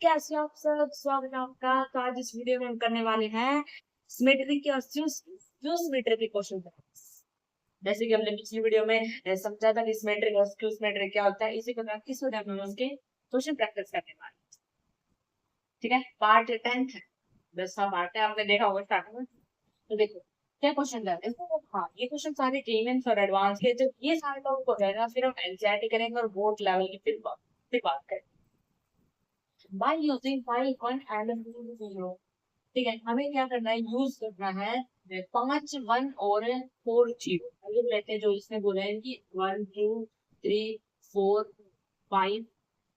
कैसे हो आप सब? स्वागत है आपका। तो आज इस वीडियो में हम करने वाले हैं सिमेट्री के और सिमेट्री के क्वेश्चन। जैसे कि हमने पिछली वीडियो में समझा था कि सिमेट्रिक और स्क्यू सिमेट्रिक क्या होता है, इसी प्रकार इस वीडियो में हम उसके क्वेश्चन प्रैक्टिस करने वाले हैं। ठीक है, पार्ट 10 10वां पार्ट है, आपने देखा होगा स्टार्टिंग में। तो देखो क्या क्वेश्चन है। देखो हाँ, ये क्वेश्चन सारे प्रीलिम्स और एडवांस के, जब ये सारे टॉपिक हो जाएगा फिर हम एनसीईआरटी करेंगे और बोर्ड लेवल की फिर बात करेंगे। By using pi 1 and 0, ठीक है, हमें क्या करना है, यूज करना है 5 1 और 4 0। ये लेते हैं जो इसने बोला है कि 1 2 3 4 5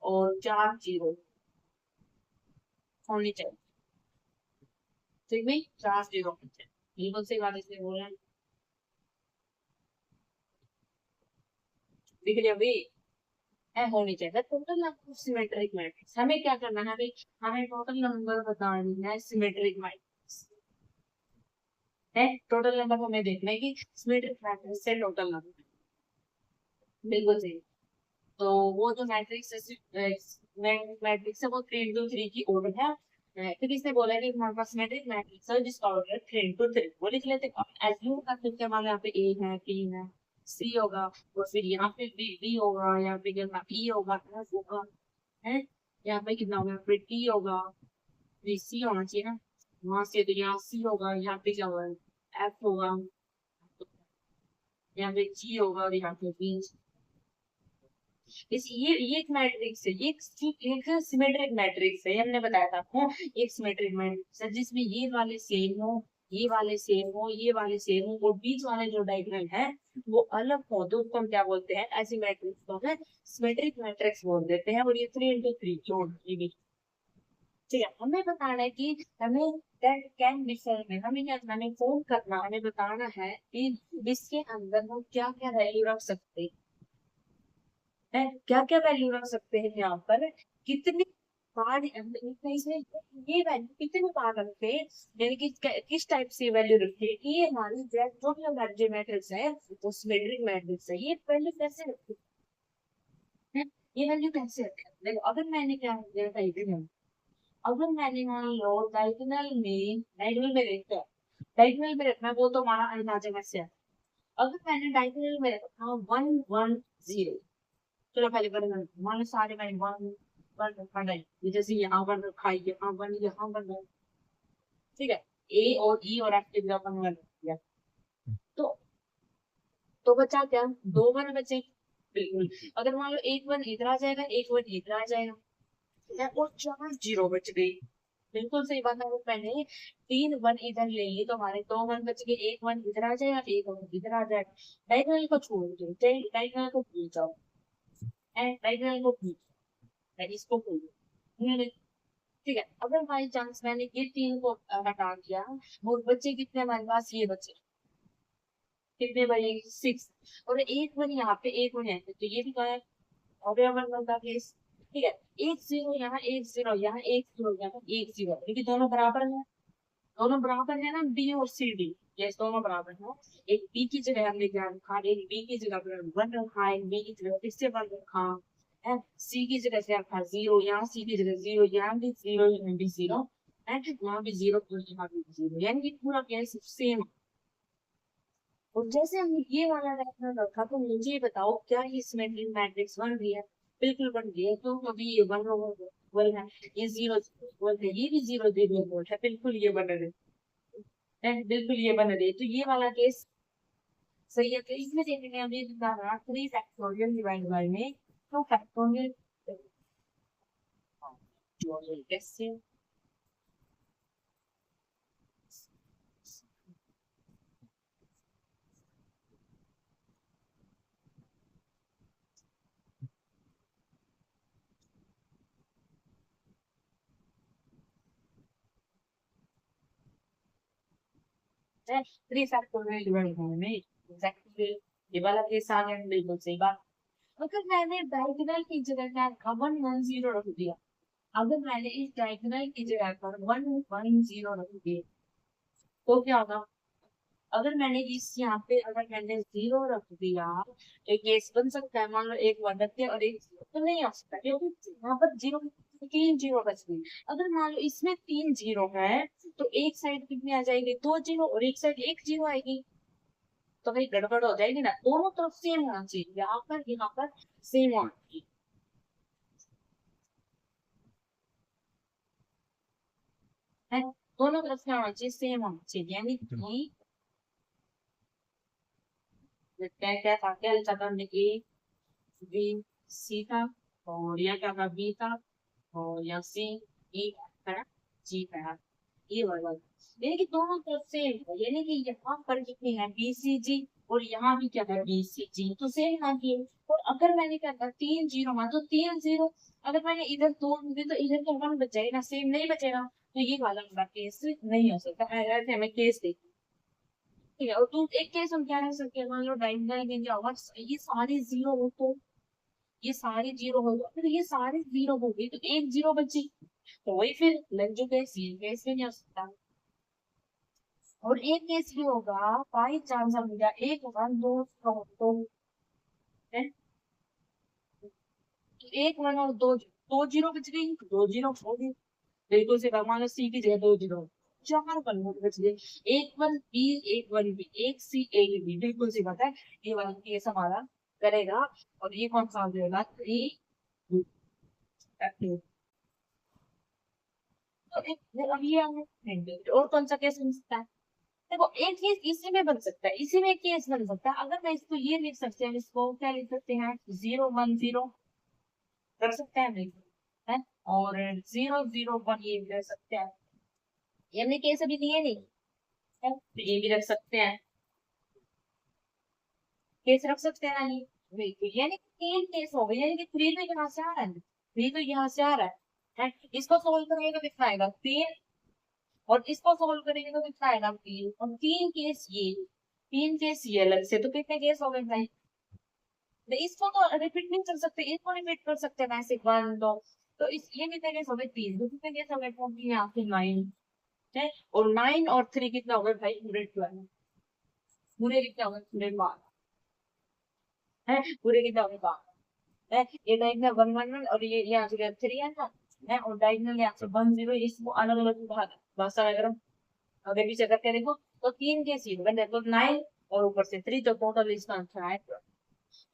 और 4 0 होनी चाहिए। ठीक है, 4 0 होनी चाहिए, बिल्कुल सही बात इसने बोला है। दिख रही अभी है, होनी चाहिए total number of symmetric matrix. हमें क्या करना है, हमें टोटल नंबर बतानी है सिमेट्रिक मैट्रिक्स है। टोटल नंबर हमें देखना है कि सिमेट्रिक मैट्रिक्स से टोटल नंबर, बिल्कुल सही। तो वो जो मैट्रिक्स है वो 3 into 3 की ऑर्डर है। फिर इसने बोला है कि हमारे पास सिमेट्रिक मैट्रिक्स है जिसका ऑर्डर है 3 into 3। वो लिख लेते हैं, एज्यूम करते हैं हमारे यहाँ पे ए है, टी है, सी होगा, और फिर यहाँ पे बी होगा, यहाँ पे कितना ई होगा, एफ होगा, है यहाँ पे कितना होगा, फिर टी होगा, फिर सी होना चाहिए ना, वहां से तो यहाँ सी होगा, यहाँ पे क्या होगा, एफ होगा, यहाँ पे जी होगा, और यहाँ पे बी। इस ये एक मैट्रिक्स है, ये एक सिमेट्रिक मैट्रिक्स है, ये हमने बताया था आपको। एक सिमेट्रिक मैट्रिक्स है जिसमें ये वाले सेम हो, ये वाले सेम हो, ये वाले सेम हो, और बीच वाले जो डायगोनल है वो अलग हो, तो उसको हम क्या बोलते हैं, ऐसी मैट्रिक्स को हम सिमेट्रिक मैट्रिक्स बोल देते हैं। और ये 3 into 3 जोड़, ये भी ठीक है। हमें बताना है कि हमें दैट कैन बी फॉर्म में, हमें क्या करना है, हमें फॉर्म करना, हमें बताना है कि इसके अंदर हम क्या क्या वैल्यू रख सकते हैं, क्या क्या वैल्यू रख सकते हैं यहाँ पर, कितने बार इसमें ये वैल्यू कितने बार रखते हैं, यानी कि किस टाइप से वैल्यू रखते हैं कि ये हमारी जो भी हमारी मैट्रिक्स है वो सिमेट्रिक मैट्रिक्स है, ये वैल्यू कैसे रखते हैं, ये वैल्यू कैसे रखते हैं। देखो अगर मैंने क्या किया डायगोनल, अगर मैंने मान लो डायगोनल में देखते हैं, डायगोनल में रखना है, वो तो हमारा अंदाजा से है। अगर मैंने डायगोनल में रखा 1 1 0, चलो पहले वन वन सारे में वन वन रखा नहीं, जैसे यहाँ वन रखा है, यहाँ वन, यहाँ वन, ठीक है। ए और ई और एफ के जगह वन वन रख दिया, तो बचा क्या, 2 वन बचे। बिल्कुल, अगर मान लो एक वन इधर आ जाएगा, एक वन इधर आ जाएगा, ठीक है, और 4 0 बच गई। बिल्कुल सही बात है, वो मैंने 3 1 इधर ले ली तो हमारे 2 1 बच गए, एक वन इधर आ जाएगा, एक वन इधर आ जाएगा। डायगोनल को छोड़ दो, डायगोनल को भूल जाओ, डायगोनल को भूल जाओ, इसको भूल जाओ। ठीक है, अगर बाई चांस मैंने ये 3 को हटा दिया, वो बच्चे कितने हमारे पास, ये बच्चे कितने बने, 6, और एक वन यहाँ पे, एक वन यहाँ पे, तो ये भी गायब हो गया वन वन का केस। ठीक है, 1 0 यहाँ, 1 0 यहाँ, 1 0 यहाँ, 1 0, क्योंकि दोनों बराबर है, दोनों बराबर है ना, बी और सी डी, ये दोनों बराबर है। एक बी की जगह हमने क्या रखा, एक बी की जगह पर वन रखा, एक बी की जगह फिर से वन रखा है, सी की जगह से रखा 0, यहाँ सी की जगह 0, यहाँ भी 0, यहाँ भी 0, एंड यहाँ भी 0, यहाँ भी 0, यानी कि पूरा केस सेम। और जैसे हमने ये वाला रेफरेंस रखा, तो मुझे ये बताओ क्या ये सिमेट्रिक मैट्रिक्स बन रही है, बिल्कुल बन रही है, तो अभी ये वन ओवर वन है, ये 0 वन है, ये भी 0 0 है, बिल्कुल ये बन रहे हैं, बिल्कुल ये बन रही है, तो ये वाला केस सही है। तो इसमें देखेंगे हम, ये बता रहा 3 फैक्टोरियल डिवाइड बाय में, तो फैक्टोरियल कैसे, 3 फैक्टोरियल डिवाइड बाय में एग्जैक्टली ये वाला केस आ गया, बिल्कुल सही बात। अगर मैंने डायगोनल की जगह क्या रखा, 1 1 0 रख दिया, अगर मैंने इस डायगोनल की जगह पर 1 1 0 रख दिया, तो क्या होगा, अगर मैंने इस यहाँ पे अगर मैंने 0 रख दिया, तो केस बन सकता है, मान लो एक 1 रख दिया और एक 0, तो नहीं आ सकता, क्योंकि यहाँ पर 0 तीन जीरो बच गई। अगर मान लो इसमें तीन जीरो है तो एक साइड कितनी आ जाएगी, दो जीरो, और एक साइड एक जीरो आएगी, तो भाई गड़बड़ हो जाएगी ना। दोनों तरफ सेम होना चाहिए, यहाँ पर सेम होना चाहिए है। दोनों तरफ से होना चाहिए, सेम होना चाहिए, यानी कि देखते हैं क्या था, क्या लिखा था हमने, ए बी सी था, और यहाँ क्या था, बी था, और यहाँ सी ई है ना, जी है, ये वाला। यानी कि दोनों तरफ सेम है, यानी कि यहाँ पर कितनी है, बी सी जी, और यहाँ भी क्या है, बी सी जी, तो सेम ना की। और अगर मैंने क्या था, तीन जीरो मान, तो तीन जीरो, अगर मैंने इधर दो दी तो इधर तो वन बच जाएगा, सेम नहीं बचेगा, तो ये वाला हमारा केस नहीं हो सकता। ऐसे हमें केस देखिए, ठीक है। और तुम एक केस हम क्या कर सकते हैं, मान लो डायगोनल में क्या होगा, ये सारे जीरो हो तो, ये सारे जीरो हो गए, फिर ये सारे जीरो हो गए तो एक जीरो बची, तो वही फिर लंजू केस, ये केस में नहीं हो सकता। और एक केस ये होगा, बाई चांस हम गया एक वन दो तो है, तो एक वन और दो, दो जीरो बच गई, दो जीरो हो गई, बिल्कुल से मान लो सी की जगह दो जीरो, चार वन बच गए, एक वन बी, एक वन बी, एक सी एक बी, बिल्कुल सी बात है, ये वाला केस हमारा करेगा। और ये कौन सा हो जाएगा, थ्री, तो अब ये और कौन सा केस बन सकता है, देखो एक केस इसी में बन सकता है, इसी में एक केस बन सकता है। अगर मैं इसको ये लिख सकते हैं, इसको क्या लिख सकते हैं, जीरो वन जीरो रख सकते हैं हम, है, और जीरो जीरो वन ये भी रख सकते हैं, ये हमने केस अभी दिए नहीं है, तो ये भी रख सकते हैं, केस रख सकते हैं ना ये, बिल्कुल, यानी कि तीन केस हो गए, यानी कि थ्री तो यहाँ से आ रहा है, थ्री तो यहाँ से आ रहा है, इसको सोल्व करेंगे तो कितना आएगा, तीन, और इसको सोल्व करेंगे तो कितना आएगा, तीन, और तीन केस ये, तीन केस ये अलग से, तो कितने केस हो गए भाई, तो इसको तो रिपीट नहीं कर सकते, इसको रिपीट कर सकते हैं वैसे वन दो, तो इस ये कितने केस हो गए, तीन, तो कितने केस हो गए, ट्वेंटी, यहाँ पे नाइन है, और नाइन और थ्री कितना हो गए भाई, पूरे ट्वेल्व, पूरे कितना हो गए, पूरे बारह है, पूरे कितना हो गए, बारह है। ये डायगनल वन वन वन, और ये यहाँ से थ्री है ना, है, और डायगनल यहाँ से वन जीरो, इसको अलग अलग भाषा में अगर हम आगे पीछे करके देखो तो तीन के सीट बने, तो नाइन और ऊपर से थ्री, तो टोटल इसका आंसर है 12।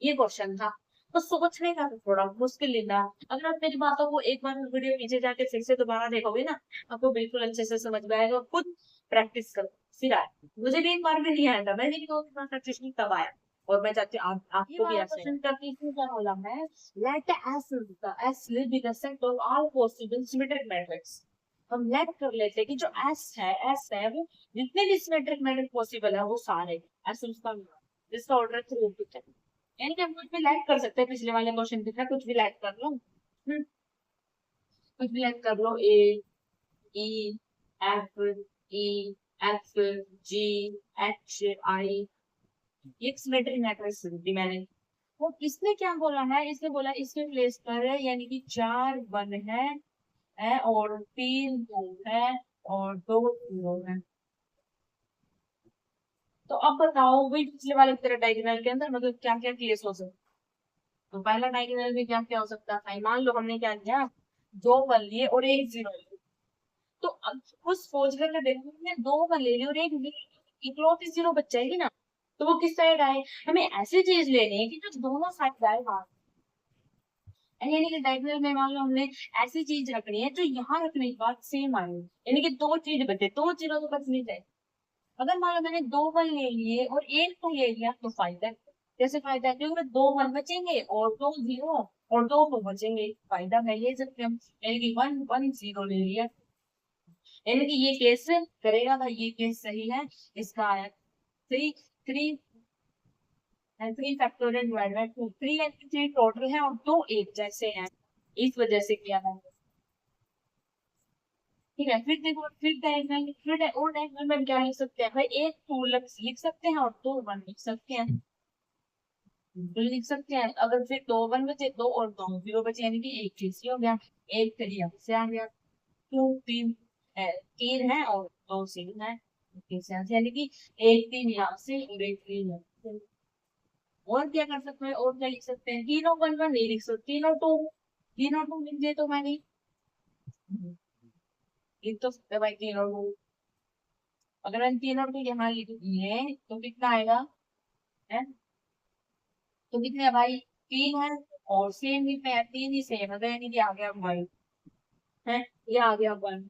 ये क्वेश्चन था, तो सोचने का तो थोड़ा मुश्किल था। अगर आप मेरी बातों को एक बार वीडियो पीछे जाके फिर से दोबारा देखोगे ना, आपको बिल्कुल अच्छे से समझ में आएगा, खुद प्रैक्टिस करो, फिर आए। मुझे भी एक बार भी नहीं आया था, मैंने भी दो तीन बार प्रैक्टिस की तब आया, और मैं चाहती हूँ आपको भी ऐसे क्वेश्चन करके इसमें क्या बोला है, let S be the set of all possible symmetric matrix. हम लेट कर लेते हैं कि जो एस है वो जितने भी सिमेट्रिक मैट्रिक पॉसिबल है वो सारे एस उसका, जिसका ऑर्डर 3 है, यानी कि हम कुछ भी लाइट कर सकते हैं, पिछले वाले क्वेश्चन की तरह कुछ भी लाइट कर लो, कुछ भी लाइट कर लो, A E F E F G H I, ये सिमेट्रिक मैट्रिक्स दी मैंने। वो इसने क्या बोला है, इसने बोला इसके प्लेस पर है, यानी कि चार वन है और तीन दो है और दो जीरो है। तो अब बताओ वही पिछले वाले की तरह डायगोनल के अंदर मतलब क्या क्या केस हो सकते, तो पहला डायगोनल में क्या क्या हो सकता है, मान लो हमने क्या किया, दो वन लिए और एक जीरो लिए, तो अब उस सोच करके देखो, हमने दो वन ले ली और एक इकलौती जीरो बच जाएगी ना, तो वो किस साइड आए, हमें ऐसी चीज लेनी है कि जो दोनों साइड आए वहां, यानी कि डायगोनल में मान लो हमने ऐसी चीज रखनी है जो यहाँ रखने के बाद सेम आए, यानी कि दो चीज बचे, दो जीरो तो बच नहीं जाए। अगर मान लो मैंने दो वन ले लिए और एक टू ले लिया तो फायदा है, जैसे फायदा है क्योंकि दो वन बचेंगे और दो जीरो और दो टू बचेंगे, फायदा है ये सकते हम, यानी कि वन वन जीरो ले लिया, यानी कि ये केस करेगा भाई, ये केस सही है, इसका आया three, three and three factorial divide by two, three and three total है और दो एक जैसे हैं, इस वजह से किया मैंने, ठीक है। फिर देखो फिर डायगोनल, फिर और डायगोनल में क्या लिख सकते हैं भाई, एक टू लिख सकते हैं और दो वन लिख सकते हैं, तो लिख सकते हैं। अगर फिर दो वन बचे, दो और दो जीरो बचे, यानी कि एक चीज हो गया, एक फिर यहाँ से आ गया, टू तीन तीन है और दो तीन है, यानी कि एक तीन यहाँ से और एक तीन यहाँ से। और क्या कर सकते हैं, और क्या लिख सकते हैं, तीनों वन वन नहीं लिख सकते, तीनों टू लिख दिए तो मैंने, लिख तो सकते हैं भाई तीनों को। अगर मैंने तीनों को यहाँ लिख दिए तो कितना आएगा, है तो कितने है भाई, तीन है, और सेम भी है, तीन ही सेम है, तो यानी कि आ गया वन है, ये आ गया वन।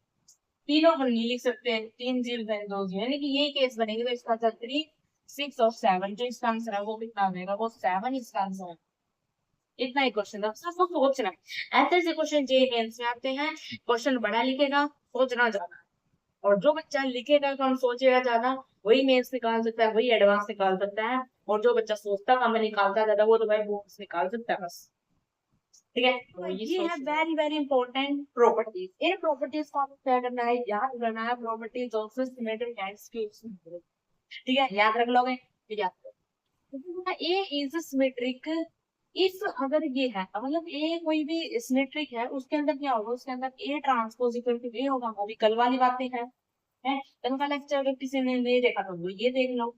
तीनों को नहीं लिख सकते हैं, तीन जीरो देन दो जीरो, यानी कि यही केस बनेगी, तो इसका आंसर थ्री सिक्स और सेवन, जो इसका आंसर है वो कितना आ जाएगा, वो सेवन इसका आंसर है। इतना ही क्वेश्चन था, सिर्फ सोचना है। ऐसे ऐसे क्वेश्चन जे मेंस में आते हैं, क्वेश्चन बड़ा लिखेगा, सोचना ज्यादा, और जो बच्चा लिखेगा कम सोचेगा ज्यादा, वही मेंस निकाल सकता है, वही एडवांस निकाल सकता है। और जो बच्चा सोचता कम है निकालता है ज्यादा, वो तो भाई बोर्ड्स निकाल सकता है बस। ठीक है, तो ये है वेरी वेरी इंपॉर्टेंट प्रॉपर्टीज। इन प्रॉपर्टीज को आपको क्या करना है, याद करना है, properties of symmetric and skew symmetric. ठीक है, याद रख लोगे, ठीक है। ए इज सिमेट्रिक इफ, अगर ये है मतलब ए कोई भी सिमेट्रिक है, उसके अंदर क्या होगा, उसके अंदर ए ट्रांसपोज इक्वल टू ए होगा, वो भी कल वाली बातें हैं, है। कल का लेक्चर अगर किसी ने नहीं देखा तो वो ये देख लो।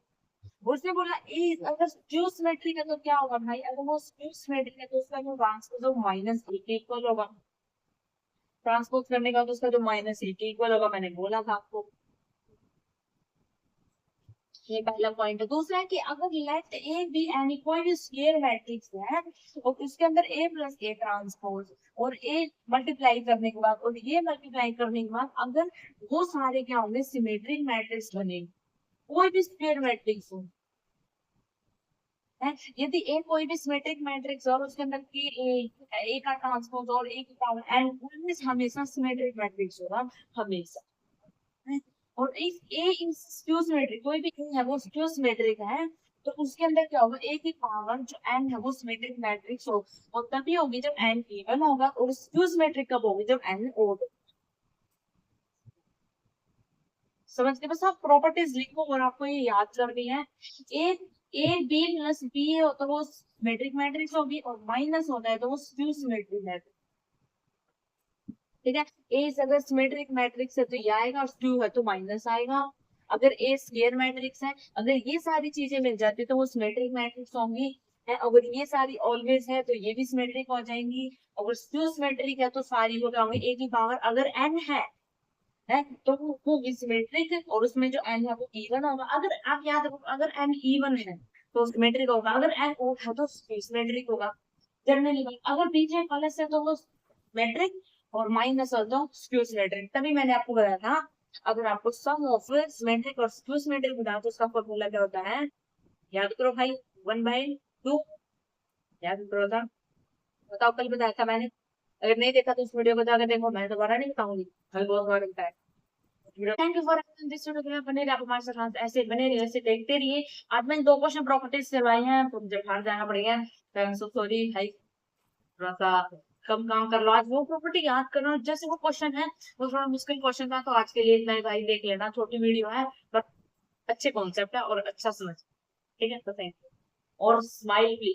उसने बोला ए अगर स्क्यू सिमेट्रिक है तो क्या होगा भाई, अगर वो स्क्यू सिमेट्रिक है तो उसका जो ट्रांसपोज माइनस ए के इक्वल होगा, ट्रांसपोज करने का तो उसका जो माइनस ए के इक्वल होगा, मैंने बोला था आपको। ये पहला पॉइंट है। दूसरा है कि अगर लेट ए बी एनी कोई भी स्क्वायर मैट्रिक्स है और उसके अंदर ए प्लस ए ट्रांसपोज और ए मल्टीप्लाई करने के बाद और ये मल्टीप्लाई करने के बाद अगर वो सारे क्या होंगे, सिमेट्रिक मैट्रिक्स बनेंगे, कोई भी स्क्वायर मैट्रिक्स हो, है। यदि ए कोई भी सिमेट्रिक मैट्रिक्स और उसके अंदर ए का ट्रांसपोज और ए की पावर एन, हमेशा सिमेट्रिक मैट्रिक्स होगा, हमेशा, है। और इस ए इज स्क्यू सिमेट्रिक, कोई भी ए है वो स्क्यू सिमेट्रिक है, तो उसके अंदर क्या होगा, ए की पावर जो एन है वो सिमेट्रिक मैट्रिक्स हो, और तभी होगी जब एन इवन होगा, और स्क्यू सिमेट्रिक कब होगी, जब एन ओड। समझ के, बस आप प्रॉपर्टीज लिखो और आपको ये याद करनी है। ए ए बी प्लस बी है तो वो सिमेट्रिक मैट्रिक्स होगी, और माइनस होता है तो वो स्क्यू सिमेट्रिक मैट्रिक्स। ठीक है, ए अगर सिमेट्रिक मैट्रिक्स है तो ये आएगा, और स्क्यू है तो माइनस आएगा। अगर ए स्क्वायर मैट्रिक्स है, अगर ये सारी चीजें मिल जाती तो वो सिमेट्रिक मैट्रिक्स होंगी, है। अगर ये सारी ऑलवेज है तो ये भी सिमेट्रिक हो जाएंगी। अगर स्क्यू सिमेट्रिक है तो सारी वो क्या होंगी, ए की पावर अगर एन है तो वो होगी सिमेट्रिक, और उसमें जो एन है वो इवन होगा। अगर आप याद रखो, अगर एन इवन है तो सिमेट्रिक होगा, अगर एन ओड है तो सिमेट्रिक होगा। जनरली अगर बीच में प्लस है तो वो मेट्रिक, और माइनस हो तो स्क्यू सिमेट्रिक। तभी मैंने आपको बताया था, अगर आपको सम ऑफ सिमेट्रिक और स्क्यू सिमेट्रिक बताया तो उसका फॉर्मूला क्या होता है, याद करो भाई, 1/2। याद करो था, बताओ, कल बताया था मैंने, अगर नहीं देखा तो उस वीडियो को जाकर देखो, मैं दोबारा नहीं बताऊंगी, कल बहुत बार बताया। Thank you for this video, बने रहिए आप हमारे साथ, ऐसे बने रहिए, ऐसे देखते रहिए। आज मैंने दो क्वेश्चन प्रॉपर्टीज करवाई हैं, तो मुझे बाहर जाना पड़ेगा, सॉरी भाई, थोड़ा सा कम काम कर लो आज। वो प्रॉपर्टी याद करना, जैसे वो क्वेश्चन है वो थोड़ा मुश्किल क्वेश्चन था, तो आज के लिए इतना ही भाई, देख लेना, छोटी वीडियो है बट अच्छे कॉन्सेप्ट है और अच्छा समझ। ठीक है, तो थैंक यू, और स्माइल प्लीज।